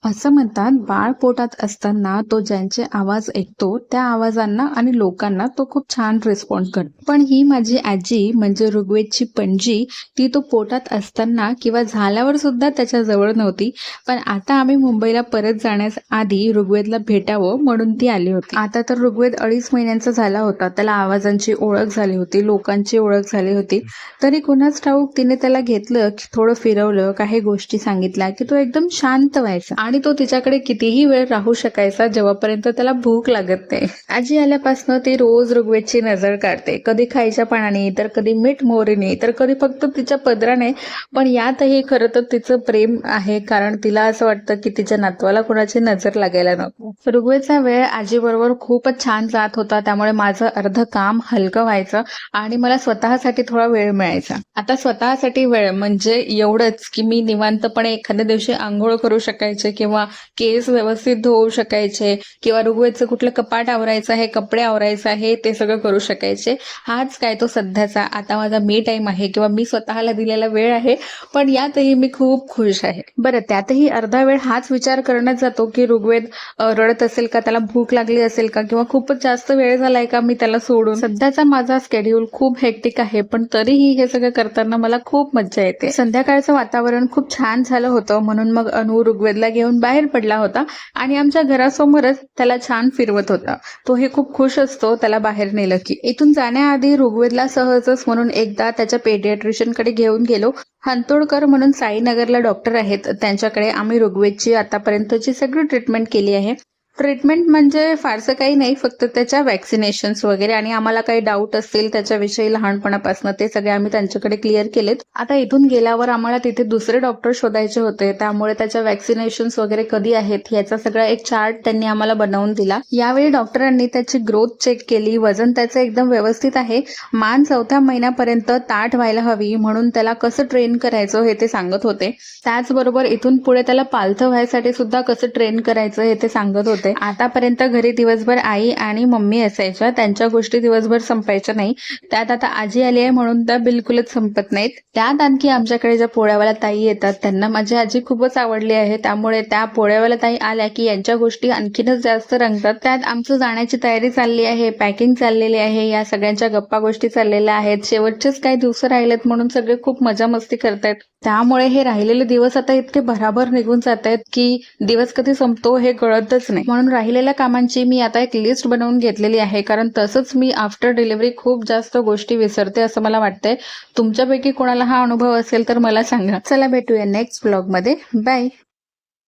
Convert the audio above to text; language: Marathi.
असं म्हणतात, बाळ पोटात असताना तो ज्यांचे आवाज ऐकतो त्या आवाजांना आणि लोकांना तो खूप छान रिस्पॉन्ड करतो. पण ही माझी आजी म्हणजे ऋग्वेदची पणजी, ती तो पोटात असताना किंवा झाल्यावर सुद्धा त्याच्या जवळ नव्हती. पण आता आम्ही मुंबईला परत जाण्यास आधी ऋग्वेदला भेटावं म्हणून ती आली होती. आता तर ऋग्वेद 2.5 महिन्यांचा झाला होता. त्याला आवाजांची ओळख झाली होती, लोकांची ओळख झाली होती. तरी कुणाच ठाऊक तिने त्याला घेतलं, थोडं फिरवलं, काही गोष्टी सांगितल्या की तो एकदम शांत व्हायचा आणि तो तिच्याकडे कितीही वेळ राहू शकायचा जेव्हापर्यंत त्याला भूक लागत नाही. आजी आल्यापासून ती रोज ऋग्वेदची नजर काढते, कधी खायच्या पाण्याने, तर कधी मीठ मोहरीने, तर कधी फक्त तिच्या पदराने. पण यातही खरं तर तिचं प्रेम आहे, कारण तिला असं वाटतं की तिच्या नातवाला कोणाची नजर लागायला नको. ऋग्वेदचा वेळ आजीबरोबर खूपच छान जात होता, त्यामुळे माझं अर्ध काम हलकं व्हायचं आणि मला स्वतःसाठी थोडा वेळ मिळायचा. आता स्वतःसाठी वेळ म्हणजे एवढंच की मी निवांतपणे एखाद्या दिवशी आंघोळ करू शकायचे किंवा केस व्यवस्थित धुवू शकायचे किंवा ऋग्वेदचं कुठलं कपाट आवरायचं आहे, कपडे आवरायचं आहे, ते सगळं करू शकायचे. हाच काय तो सध्याचा आता माझा मी टाइम आहे किंवा मी स्वतःला दिलेला वेळ आहे. पण यातही मी खूप खुश आहे. बरं, त्यातही अर्धा वेळ हाच विचार करण्यात जातो की ऋग्वेद रडत असेल का, त्याला भूक लागली असेल का, किंवा खूपच जास्त वेळ झालाय का मी त्याला सोडून. सध्याचा माझा शेड्यूल खूप हेक्टिक आहे, पण तरीही हे सगळं करताना मला खूप मज्जा येते. संध्याकाळचं वातावरण खूप छान झालं होतं, म्हणून मग अनु ऋग्वेदला घेऊन बाहेर पडला होता आणि आमच्या घरासमोरच त्याला छान फिरवत होता. तोही खूप खुश असतो त्याला बाहेर नेलं की. इथून जाण्याआधी ऋग्वेदला सहजच म्हणून एकदा त्याच्या पेडियाट्रिशियनकडे घेऊन गेलो. हंतोडकर म्हणून साईनगरला डॉक्टर आहेत, त्यांच्याकडे आम्ही ऋग्वेदची आतापर्यंतची सगळी ट्रीटमेंट केली आहे. ट्रीटमेंट म्हणजे फारसं काही नाही, फक्त त्याच्या वॅक्सिनेशन्स वगैरे, आणि आम्हाला काही डाऊट असतील त्याच्याविषयी लहानपणापासून ते सगळे आम्ही त्यांच्याकडे क्लिअर केलेत. आता इथून गेल्यावर आम्हाला तिथे दुसरे डॉक्टर शोधायचे होते, त्यामुळे त्याच्या वॅक्सिनेशन्स वगैरे कधी आहेत याचा सगळा एक चार्ट त्यांनी आम्हाला बनवून दिला. यावेळी डॉक्टरांनी त्याची ग्रोथ चेक केली, वजन त्याचं एकदम व्यवस्थित आहे. मान 4थ्या महिन्यापर्यंत ताठ व्हायला हवी म्हणून त्याला कसं ट्रेन करायचं हे ते सांगत होते. त्याचबरोबर इथून पुढे त्याला पालथं व्हायसाठी सुद्धा कसं ट्रेन करायचं हे ते सांगत होते. आतापर्यंत घरी दिवसभर आई आणि मम्मी असायच्या, त्यांच्या गोष्टी दिवसभर संपायच्या नाही. त्यात आता आजी आली आहे म्हणून त्या बिलकुलच संपत नाहीत. त्यात आणखी आमच्याकडे ज्या पोळ्यावाल्या ताई येतात त्यांना माझी आजी खूपच आवडली आहे, त्यामुळे त्या पोळ्यावाल्या ताई आल्या की यांच्या गोष्टी आणखीनच जास्त रंगतात. त्यात आमचं जाण्याची तयारी चालली आहे, पॅकिंग चाललेली आहे, या सगळ्यांच्या गप्पा गोष्टी चाललेल्या आहेत. शेवटचेच काही दिवस राहिलेत म्हणून सगळे खूप मजा मस्ती करतायत. त्यामुळे हे राहिलेले दिवस आता इतके भराभर निघून जात आहेत की दिवस कधी संपतो हे कळतच नाही. म्हणून राहिलेल्या कामांची मी आता एक लिस्ट बनवून घेतलेली आहे, कारण तसंच मी आफ्टर डिलिव्हरी खूप जास्त गोष्टी विसरते असं मला वाटतंय. तुमच्यापैकी कोणाला हा अनुभव असेल तर मला सांगा. चला भेटूया नेक्स्ट ब्लॉग मध्ये. बाय.